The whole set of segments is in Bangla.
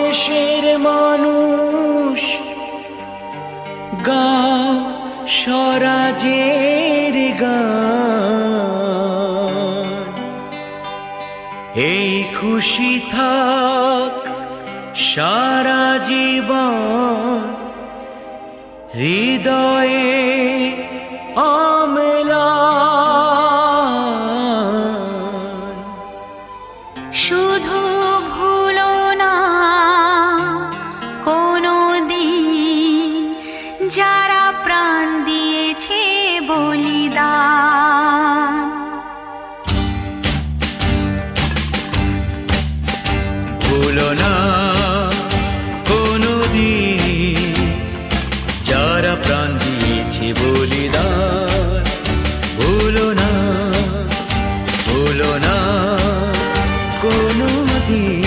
দেশের মানুষ গাও স্বরাজের গান। এই খুশি থাক সারা জীবন হৃদয়ে অম্লান। শুধু ভুলো না কোনো দিন যারা প্রাণ দিয়েছে বলিদান। ভুলো না কোনো দিন যারা প্রাণ দিয়েছে বলিদান। ভুলো না, ভুলো না কোনো দিন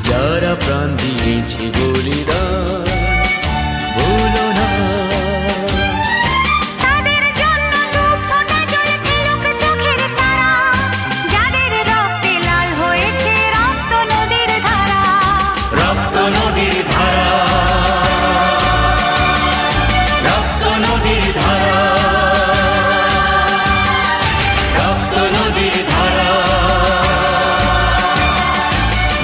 যারা প্রাণ দিয়েছে বলিদান। ভুলো না। তাদের জন্য দু ফোঁটা জল ফেরুক চোখের তারা, যাদের রক্তে লাল হয়েছে রক্ত নদীর ধারা। রক্ত নদীর ধারা, রক্ত নদীর ধারা, রক্ত নদীর ধারা,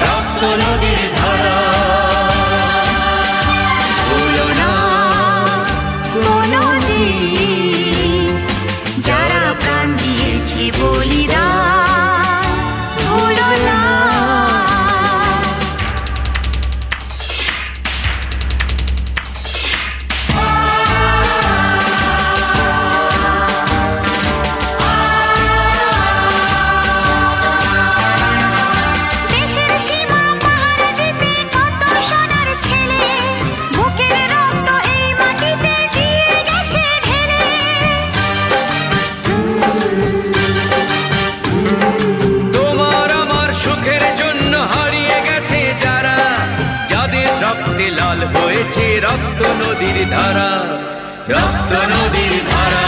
রক্ত নদীর ধারা। ভুলো না কোনো দিন যারা প্রাণ দিয়েছে বলিদান। ভুলো না। দেশের সীমা পাহারা দিতে কত সোনার ছেলে, বুকের রক্ত এই মাটিতে দিয়ে গেছে ঢেলে। তোমার আমার সুখের জন্য হারিয়ে গেছে যারা, যাদের রক্তে লাল হয়েছে রক্ত নদীর ধারা। রক্ত নদীর ধারা।